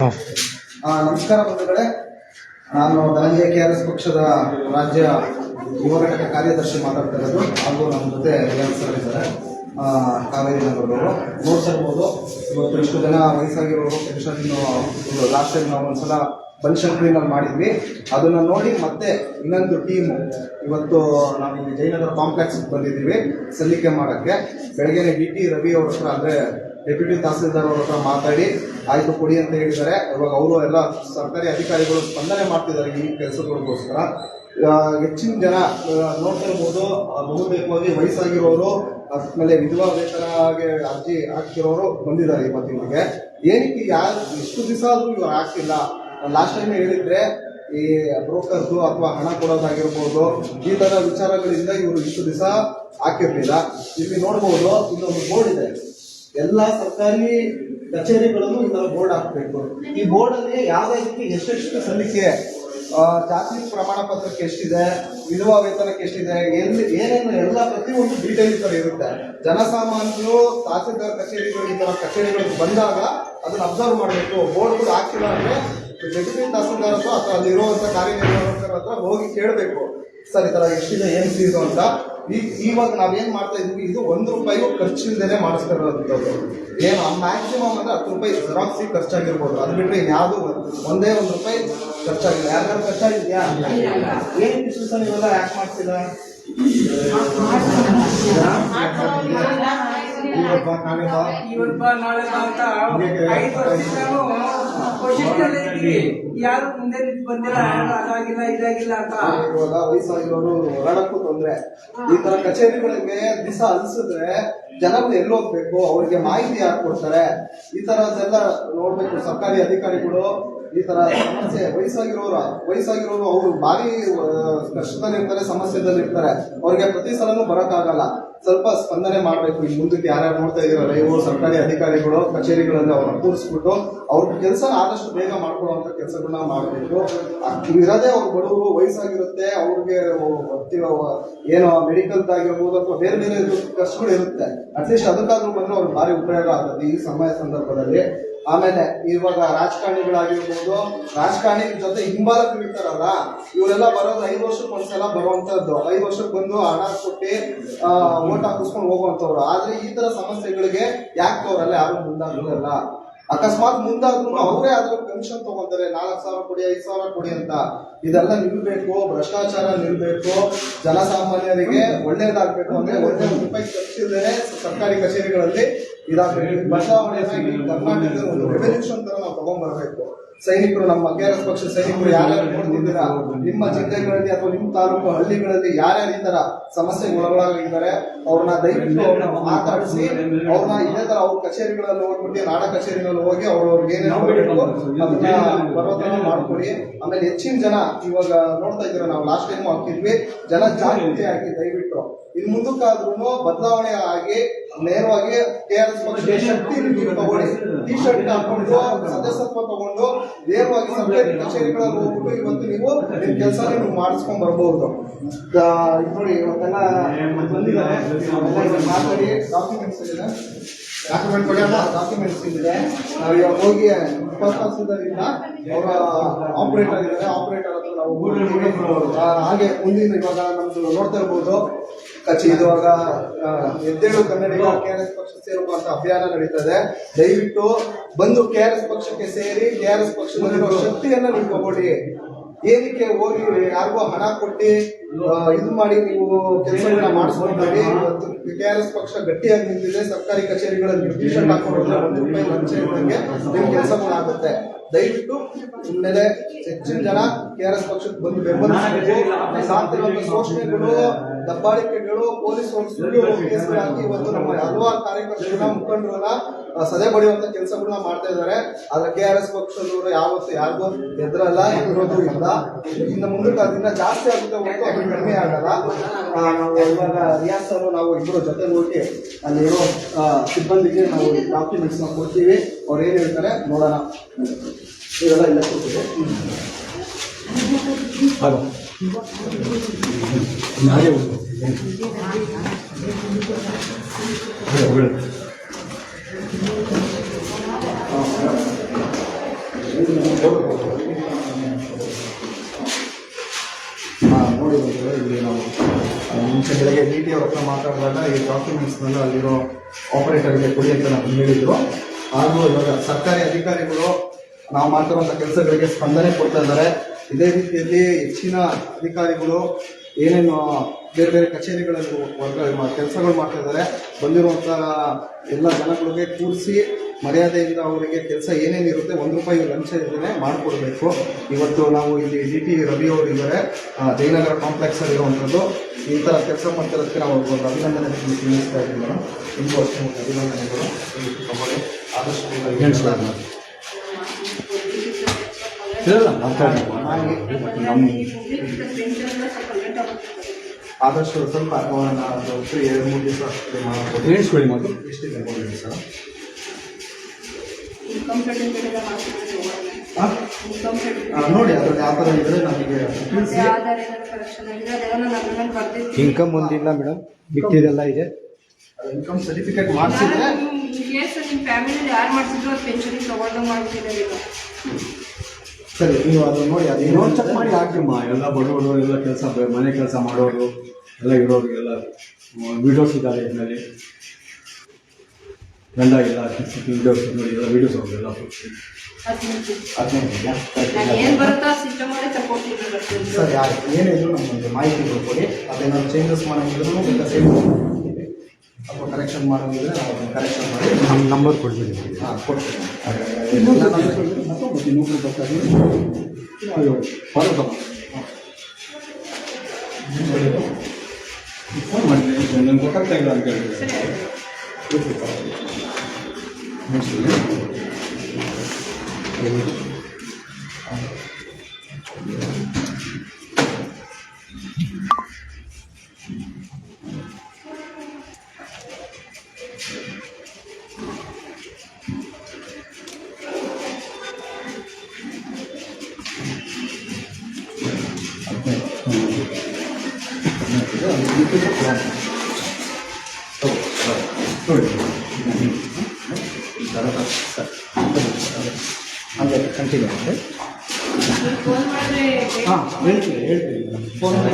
ನಮಸ್ಕಾರ ಬಂಧುಗಳೇ, ನಾನು ಧನಂಜಯ KRS ಪಕ್ಷದ ರಾಜ್ಯ ಯುವ ಘಟಕ ಕಾರ್ಯದರ್ಶಿ ಮಾತಾಡ್ತಿರೋದು. ಹಾಗೂ ನಮ್ಮ ಜೊತೆ ಸರ್ ಇದ್ದಾರೆ, ಕಾವೇರಿ ನಗರದವರು. ನೋಡ್ತಿರ್ಬೋದು, ಇವತ್ತು ಇಷ್ಟು ಜನ ವಯಸ್ಸಾಗಿರೋರು ಪೆನ್ಷನ್ ಲಾಸ್ಟ್ ಟೈಮ್ ನಾವು ಒಂದ್ಸಲ ಬನಶಂಕರಿನಲ್ಲಿ ಮಾಡಿದ್ವಿ. ಅದನ್ನು ನೋಡಿ ಮತ್ತೆ ಇನ್ನೊಂದು ಟೀಮು ಇವತ್ತು ನಾವು ಇಲ್ಲಿ ಜಯನಗರ ಕಾಂಪ್ಲೆಕ್ಸ್ಗೆ ಬಂದಿದ್ದೀವಿ ಸಲ್ಲಿಕೆ ಮಾಡೋಕ್ಕೆ. ಬೆಳಗ್ಗೆ DT ರವಿ ಅವ್ರ ಹತ್ರ, ಅಂದರೆ ಡೆಪ್ಯೂಟಿ ತಹಸೀಲ್ದಾರ್ ಅವ್ರ ಹತ್ರ ಮಾತಾಡಿ ಆಯಿತು ಕೊಡಿ ಅಂತ ಹೇಳಿದ್ದಾರೆ. ಇವಾಗ ಅವರು ಎಲ್ಲ ಸರ್ಕಾರಿ ಅಧಿಕಾರಿಗಳು ಸ್ಪಂದನೆ ಮಾಡ್ತಿದ್ದಾರೆ ಈ ಕೆಲಸಗಳಿಗೋಸ್ಕರ. ಹೆಚ್ಚಿನ ಜನ ನೋಡ್ತಿರ್ಬೋದು, ಬಹುತೇಕವಾಗಿ ವಯಸ್ಸಾಗಿರೋರು, ಆಮೇಲೆ ವಿಧವಾ ವೇತನಗೆ ಅರ್ಜಿ ಹಾಕಿರೋರು ಬಂದಿದ್ದಾರೆ ಇವತ್ತಿಗೆ. ಏನಕ್ಕೆ ಇಷ್ಟು ದಿವಸ ಆದರೂ ಇವ್ರು ಹಾಕಿಲ್ಲ? ಲಾಸ್ಟ್ ಟೈಮ್ ಹೇಳಿದ್ರೆ ಈ ಬ್ರೋಕರ್ದು ಅಥವಾ ಹಣ ಕೊಡೋದಾಗಿರ್ಬೋದು, ಈ ಥರ ವಿಚಾರಗಳಿಂದ ಇವರು ಇಷ್ಟು ದಿವಸ ಹಾಕಿರ್ಲಿಲ್ಲ. ಇಲ್ಲಿ ನೋಡ್ಬೋದು, ಇಲ್ಲೊಂದು ಬೋರ್ಡ್ ಇದೆ. ಎಲ್ಲ ಸರ್ಕಾರಿ ಕಚೇರಿಗಳಲ್ಲೂ ಈ ಥರ ಬೋರ್ಡ್ ಹಾಕಬೇಕು. ಈ ಬೋರ್ಡಲ್ಲಿ ಯಾವುದಕ್ಕೆ ಎಷ್ಟೆಷ್ಟು ಸಲ್ಲಿಕೆ, ಜಾತಿ ಪ್ರಮಾಣ ಪತ್ರಕ್ಕೆ ಎಷ್ಟಿದೆ, ವಿಧವಾ ವೇತನಕ್ಕೆ ಎಷ್ಟಿದೆ, ಏನೇನು ಎಲ್ಲ ಪ್ರತಿಯೊಂದು ಡೀಟೇಲ್ ಥರ ಇರುತ್ತೆ. ಜನಸಾಮಾನ್ಯರು ತಹಸೀಲ್ದಾರ್ ಕಚೇರಿಗಳು ಈ ಥರ ಕಚೇರಿಗಳಿಗೆ ಬಂದಾಗ ಅದನ್ನು ಅಬ್ಸರ್ವ್ ಮಾಡಬೇಕು. ಬೋರ್ಡ್ ಕೂಡ ಹಾಕಿಲ್ಲ ಅಂದರೆ ಡೆಪ್ಯೂಟಿ ತಹಸೀಲ್ದಾರ್ ಅಥವಾ ಅಲ್ಲಿರುವಂಥ ಕಾರ್ಯನಿರ್ವಾಹಕರ ಹತ್ರ ಹೋಗಿ ಕೇಳಬೇಕು, ಸರ್ ಈ ಥರ ಎಷ್ಟಿದೆ, ಏನು ಫೀಸು ಅಂತ. ಇವಾಗ ನಾವೇನು ಮಾಡ್ತಾ ಇದ್ವಿ, ಇದು ₹1 ಖರ್ಚಿಲ್ಲದೆ ಮಾಡಿಸ್ತಿರೋಂಥದ್ದು. ಏನು ಮ್ಯಾಕ್ಸಿಮಮ್ ಅಂದರೆ ₹10 ಜೆರಾಕ್ಸಿಗೆ ಖರ್ಚಾಗಿರ್ಬೋದು. ಅದು ಬಿಟ್ಟರೆ ಇನ್ಯಾವುದು ಒಂದೇ ₹1 ಖರ್ಚಾಗಿಲ್ಲ. ಯಾರ್ಯಾರು ಖರ್ಚಾಗಿದೆಯಾ? ಏನು ಇಷ್ಟು ಸಹ ನೀವೆಲ್ಲ ಯಾಕೆ ಮಾಡ್ತಿಲ್ಲ? ಯಾರು ಮುಂದೆ ಬಂದಿಲ್ಲ, ಅದಾಗಿಲ್ಲ ಇದಾಗಿಲ್ಲ ಅಂತ. ಇವಾಗ ವಯಸ್ಸಾಗಿರೋರು ಹೊರಡಕ್ಕೂ ತೊಂದರೆ. ಈ ತರ ಕಚೇರಿಗಳಿಗೆ ದಿವಸ ಅನ್ಸಿದ್ರೆ ಜನಗಳು ಎಲ್ಲಿ ಹೋಗ್ಬೇಕು, ಅವ್ರಿಗೆ ಮಾಹಿತಿ ಯಾರು ಕೊಡ್ತಾರೆ? ಈ ತರದೆಲ್ಲ ನೋಡ್ಬೇಕು. ಸರ್ಕಾರಿ ಅಧಿಕಾರಿಗಳು ಈ ತರ ಸಮಸ್ಯೆ, ವಯಸ್ಸಾಗಿರೋರು ಅವರು ಭಾರಿ ಕಷ್ಟದಲ್ಲಿರ್ತಾರೆ, ಸಮಸ್ಯೆದಲ್ಲಿರ್ತಾರೆ. ಅವ್ರಿಗೆ ಪ್ರತಿ ಸಲನೂ ಬರೋಕ್ಕಾಗಲ್ಲ. ಸ್ವಲ್ಪ ಸ್ಪಂದನೆ ಮಾಡಬೇಕು. ಈ ಮುಂದಕ್ಕೆ ಯಾರ್ಯಾರು ನೋಡ್ತಾ ಇದ್ದೀರಲ್ಲ, ಇವರು ಸರ್ಕಾರಿ ಅಧಿಕಾರಿಗಳು ಕಚೇರಿಗಳಲ್ಲಿ ಅವ್ರನ್ನ ಕೂರಿಸ್ಬಿಟ್ಟು ಅವ್ರ ಕೆಲಸ ಆದಷ್ಟು ಬೇಗ ಮಾಡ್ಕೊಳ್ಳುವಂಥ ಕೆಲಸಗಳನ್ನ ಮಾಡಬೇಕು. ಇರೋದೇ ಅವ್ರು ಬಡವರು, ವಯಸ್ಸಾಗಿರುತ್ತೆ, ಅವ್ರಿಗೆ ಏನೋ ಮೆಡಿಕಲ್ದಾಗಿರ್ಬೋದು ಅಥವಾ ಬೇರೆ ಬೇರೆ ಖರ್ಚುಗಳು ಇರುತ್ತೆ. ಅಟ್ಲೀಸ್ಟ್ ಅದಕ್ಕಾದ್ರೂ ಬಂದ್ರೆ ಅವ್ರಿಗೆ ಭಾರಿ ಉಪಯೋಗ ಆಗುತ್ತೆ ಈ ಸಂದರ್ಭದಲ್ಲಿ. ಆಮೇಲೆ ಇವಾಗ ರಾಜಕಾರಣಿಗಳಾಗಿರ್ಬೋದು, ರಾಜಕಾರಣಿ ಜೊತೆ ಹಿಂಬಾಲಕರು ಇರ್ತಾರಲ್ಲ, ಇವರೆಲ್ಲ ಬರೋದು 5 ವರ್ಷಕ್ಕೆ ಒಂದ್ಸಲ ಬರುವಂತದ್ದು. 5 ವರ್ಷಕ್ಕೆ ಬಂದು ಹಣ ಕೊಟ್ಟು ಓಟ್ ಹಾಕಿಸ್ಕೊಂಡು ಹೋಗುವಂಥವ್ರು. ಆದ್ರೆ ಈ ತರ ಸಮಸ್ಯೆಗಳಿಗೆ ಯಾಕೆ ಅವರೆಲ್ಲ ಯಾರು ಮುಂದಾಗಲ್ಲ? ಅಕಸ್ಮಾತ್ ಮುಂದಾದ್ರೂ ಅವರೇ ಅದ್ರ ಕಮಿಷನ್ ತಗೊಂತಾರೆ, 4,000 ಕೊಡಿ, 5,000 ಕೊಡಿ ಅಂತ. ಇದೆಲ್ಲ ನಿಲ್ಬೇಕು, ಭ್ರಷ್ಟಾಚಾರ ನಿಲ್ಬೇಕು, ಜನಸಾಮಾನ್ಯರಿಗೆ ಒಳ್ಳೇದಾಗಬೇಕು. ಅಂದ್ರೆ ₹1 ಖರ್ಚಿಲ್ಲದೆ ಸರ್ಕಾರಿ ಕಚೇರಿಗಳಲ್ಲಿ ಇದಾಗಬೇಕು. ಬದಲಾವಣೆಯಾಗಿ ಕರ್ನಾಟಕದ ಒಂದು ರೆವಲ್ಯೂಷನ್ ತರ ನಾವು ತಗೊಂಡ್ಬರ್ಬೇಕು. ಸೈನಿಕರು, ನಮ್ಮ KRS ಪಕ್ಷದ ಸೈನಿಕರು ಯಾರ್ಯಾರು ನೋಡ್ತಿದ್ದೀರಾ, ನಿಮ್ಮ ಜಿಲ್ಲೆಗಳಲ್ಲಿ ಅಥವಾ ನಿಮ್ಮ ತಾಲೂಕು ಹಳ್ಳಿಗಳಲ್ಲಿ ಯಾರ್ಯಾರು ಈ ತರ ಸಮಸ್ಯೆಗೆ ಒಳಗಾಗಿದ್ದಾರೆ, ಅವ್ರನ್ನ ದಯವಿಟ್ಟು ಮಾತಾಡಿಸಿ, ಅವ್ರನ್ನ ಇದೇ ತರ ಅವ್ರ ಕಚೇರಿಗಳಲ್ಲಿ ಹೋಗ್ಬಿಟ್ಟು, ನಾಡ ಕಚೇರಿಗಳಲ್ಲಿ ಹೋಗಿ ಅವ್ರಿಗೆ ಏನೇನು ಅದನ್ನ ಬರೋದನ್ನ ಮಾಡ್ಕೊಡಿ. ಆಮೇಲೆ ಹೆಚ್ಚಿನ ಜನ ಇವಾಗ ನೋಡ್ತಾ ಇದ್ದೀರಾ, ನಾವು ಲಾಸ್ಟ್ ಟೈಮ್ ಹಾಕಿದ್ವಿ, ಜನ ಜಾಗೃತಿ ಆಗಿ ದಯವಿಟ್ಟು ಇನ್ ಮುಂದಕ್ಕಾದ್ರೂ ಬದಲಾವಣೆ ಆಗಿ ನೇರವಾಗಿ KRS ಪಕ್ಷದ ಶಕ್ತಿ ತಗೊಳ್ಳಿ. ಟಿ ಶರ್ಟ್ ಹಾಕೊಂಡು ಸದಸ್ಯತ್ವ ತಗೊಂಡು ನೇರವಾಗಿ ಸರ್ಕಾರಿ ಕಚೇರಿಗಳಲ್ಲಿ ಹೋಗ್ಬಿಟ್ಟು ಇವತ್ತು ನೀವು ನಿಮ್ ಕೆಲಸ ನೀವು ಮಾಡಿಸ್ಕೊಂಡ್ ಬರ್ಬಹುದು. ನೋಡಿ ಇವತ್ತೆಲ್ಲ ಬಂದಿದ್ದಾರೆ, ಮಾತಾಡಿ ಡಾಕ್ಯುಮೆಂಟ್ಸ್ ಇದೆ, ಡಾಕ್ಯುಮೆಂಟ್ಸ್ ಇದೆ. ನಾವು ಇವಾಗ ಹೋಗಿ ತಹಸೀಲ್ದಾರಿಂದ ಅವರ ಆಪರೇಟರ್ ಇದ್ದಾರೆ, ಆಪರೇಟರ್ ಹತ್ರ ನಾವು ಹಾಗೆ ಮುಂದಿನ ಇವಾಗ ನಮ್ದು ನೋಡ್ತಾ ಇರ್ಬೋದು ಇವಾಗ ಎದ್ದೇಳು ಕನ್ನಡಿಗ KRS ಪಕ್ಷ ಸೇರುವಂತ ಅಭಿಯಾನ ನಡೀತದೆ. ದಯವಿಟ್ಟು ಬಂದು KRS ಪಕ್ಷಕ್ಕೆ ಸೇರಿ KRS ಪಕ್ಷದಲ್ಲಿರುವ ಶಕ್ತಿಯನ್ನ ನೀವು ತಗೊಳ್ಳಿ. ಏನಕ್ಕೆ ಹೋಗಿ ಯಾರಿಗೋ ಹಣ ಕೊಟ್ಟು ಇದು ಮಾಡಿ ನೀವು ಕೆಲಸಗಳನ್ನ ಮಾಡಿಸ್ಕೊಂಡ್ರಿ. ಇವತ್ತು KRS ಪಕ್ಷ ಗಟ್ಟಿಯಾಗಿ ನಿಂತಿದೆ. ಸರ್ಕಾರಿ ಕಚೇರಿಗಳಲ್ಲಿ ಟಿ-ಶರ್ಟ್ ಹಾಕೊಂಡ್ರೆ ₹1 ಲಂಚ ಇದ್ದಂಗೆ ನಿಮ್ ಕೆಲಸಗಳಾಗುತ್ತೆ. ದಯವಿಟ್ಟು ಇನ್ಮೇಲೆ ಹೆಚ್ಚಿನ ಜನ KRS ಪಕ್ಷಕ್ಕೆ ಬಂದು ಬೆಂಬಲಿಸಬೇಕು. ಶೋಷಣೆಗಳು, ದಬ್ಬಾಳಿಕೆಗಳು, ಪೊಲೀಸ್ ಕೇಸ್ಗಳು ಹಾಕಿ ಇವತ್ತು ನಮ್ಮ ಹಲವಾರು ಕಾರ್ಯಕರ್ತರನ್ನ, ಮುಖಂಡರನ್ನ ಸದೆ ಬಡಿಯುವಂತ ಕೆಲಸಗಳನ್ನ ಮಾಡ್ತಾ ಇದ್ದಾರೆ. ಆದ್ರೆ KRS ಪಕ್ಷದವರು ಯಾವತ್ತು ಯಾರಿಗೂ ಎದುರಲ್ಲ, ಇರೋದು ಇಲ್ಲ. ಇನ್ನು ಮುಂದಕ್ಕೆ ಅದನ್ನ ಜಾಸ್ತಿ ಆಗುತ್ತೆ ಹೊರತು ಅದು ಕಡಿಮೆ ಆಗಲ್ಲ. ನಾವು ಇವಾಗ ರಿಯಾಸ್ ಅವರು ನಾವು ಇಬ್ಬರು ಜೊತೆ ಹೋಗಿ ಅಲ್ಲಿರೋ ಸಿಬ್ಬಂದಿಗೆ ನಾವು ಡಾಕ್ಯುಮೆಂಟ್ಸ್ ನ ಕೊಡ್ತೀವಿ. ಅವ್ರು ಏನ್ ಹೇಳ್ತಾರೆ ನೋಡೋಣ. ಇವೆಲ್ಲ ಇಲ್ಲ ಕೊಡ್ತೀವಿ. ನೋಡಿ ಬಂದರೆ ಇಲ್ಲಿ ನಾವು ಮುಂಚೆ ಬೆಳಗ್ಗೆ ಡಿ ಟಿ ಅವ್ರ ಹತ್ರ ಮಾತಾಡಿದಾಗ ಈ ಡಾಕ್ಯುಮೆಂಟ್ಸ್ನೆಲ್ಲ ಅಲ್ಲಿರೋ ಆಪರೇಟರ್ಗೆ ಕೊಡಿ ಅಂತ ನಾವು ಹೇಳಿದ್ರು. ಹಾಗೂ ಇವಾಗ ಸರ್ಕಾರಿ ಅಧಿಕಾರಿಗಳು ನಾವು ಮಾಡ್ತಿರುವಂಥ ಕೆಲಸಗಳಿಗೆ ಸ್ಪಂದನೆ ಕೊಡ್ತಾ ಇದ್ದಾರೆ. ಇದೇ ರೀತಿಯಲ್ಲಿ ಹೆಚ್ಚಿನ ಅಧಿಕಾರಿಗಳು ಏನೇನು ಬೇರೆ ಬೇರೆ ಕಚೇರಿಗಳಲ್ಲಿ ಕೆಲಸಗಳು ಮಾಡ್ತಾ ಇದ್ದಾರೆ. ಬಂದಿರುವಂಥ ಎಲ್ಲ ಜನಗಳಿಗೆ ಕೂರಿಸಿ ಮರ್ಯಾದೆಯಿಂದ ಅವರಿಗೆ ಕೆಲಸ ಏನೇನಿರುತ್ತೆ ₹1 ಲಂಚ ಇಲ್ಲದೆ ಮಾಡಿಕೊಡ್ಬೇಕು. ಇವತ್ತು ನಾವು ಇಲ್ಲಿ ಡಿ ಟಿ ರವಿ ಅವರು ಇದ್ದಾರೆ, ಜಯನಗರ ಕಾಂಪ್ಲೆಕ್ಸಲ್ಲಿ ಇರುವಂಥದ್ದು. ಈ ಥರ ಕೆಲಸ ಮಾಡ್ತಿರೋದಕ್ಕೆ ನಾವು ಒಂದು ಅಭಿನಂದನೆ ತಿಳಿಸ್ತಾ ಇದ್ದೀವಿ ಮೇಡಮ್. ನಿಮಗೂ ಅಷ್ಟೇ ಒಂದು ಅಭಿನಂದನೆಗಳು. ತಗೊಳ್ಳಿ, ಆದಷ್ಟು ಆದಷ್ಟು ಸ್ವಲ್ಪ 2-3 ದಿವಸ ಮಾಡ್ಬೋದು. ಹೇಳಿಸ್ಕೊಳ್ಳಿ ಮಾತು. ಎಷ್ಟಿದೆ ನೋಡಿ ಸರ್? ನೋಡಿ ಅದ್ರಲ್ಲಿ ಯಾವ ಥರ ಇದ್ರೆ ನಮಗೆ ತಿಳಿಸಿ. ಇನ್ಕಮ್ ಒಂದಿಲ್ಲ ಮೇಡಮ್, ಬಿಟ್ಟಿದೆಲ್ಲ ಇದೆ. ಇನ್ಕಮ್ ಸರ್ಟಿಫಿಕೇಟ್ ಮಾಡಿಸಿದ್ರೆ ನಿಮ್ಮ ಫ್ಯಾಮಿಲಿ ಯಾರು ಮಾಡಿಸಿದ್ರು ಪೆನ್ಷನ್ ತಗೊಂಡು ಮಾಡ್ತಿದ್ದಾರೆ. ಸರಿ, ನೀವು ಅದನ್ನು ನೋಡಿ ಅದೇನು ಇನ್ನೊಂದು ಚೆಕ್ ಮಾಡಿ ಹಾಕಿಮ್ಮ. ಎಲ್ಲ ಬಡವರು ಎಲ್ಲ ಕೆಲಸ ಮನೆ ಕೆಲಸ ಮಾಡೋರು ಎಲ್ಲ ಇರೋರು ಎಲ್ಲ ವೀಡಿಯೋಸ್ ಇದ್ದಾರೆ ಇದರಲ್ಲಿ. ಗಂಡ ಎಲ್ಲ ವೀಡಿಯೋಸ್ ನೋಡಿ, ಎಲ್ಲ ವೀಡಿಯೋಸ್ ಅವರು ಎಲ್ಲ ಏನು ಬರುತ್ತಾ ಸಿಸ್ಟಮ್ ಮಾಡಿ ತಗೊಳ್ತಿದ್ರು. ಸರಿ, ಆಯ್ತು. ಏನಿದ್ರು ನಮ್ಮೊಂದು ಮಾಹಿತಿ ಕೊಡಿ. ಅದೇನಾದ್ರು ಚೇಂಜಸ್ ಮಾಡೋಂಗಿದ್ರು ಅಥವಾ ಕರೆಕ್ಷನ್ ಮಾಡೋಂಗಿದ್ರೆ ನಾವು ಅದನ್ನು ಕರೆಕ್ಷನ್ ಮಾಡಿ ನಮ್ಮ ನಂಬರ್ ಕೊಡ್ಬಿಡಿ. ಹಾಂ, ಕೊಡ್ತೀನಿ. ಫೋನ್ ಮಾಡಿದ್ದೀನಿ, ನನಗೆ ಗೊತ್ತಾಗ್ತಾ ಇಲ್ಲ ಅಂತ ಹೇಳಿದ್ರೆ. ಹಾಗೆ ಕಂಟಿನ್ಯೂ ಮಾಡಿ. ಫೋನ್ ಮಾಡಿದ್ರೆ ಹಾಂ, ಹೇಳ್ತೀನಿ ಫೋನ್ ಮಾಡಿ.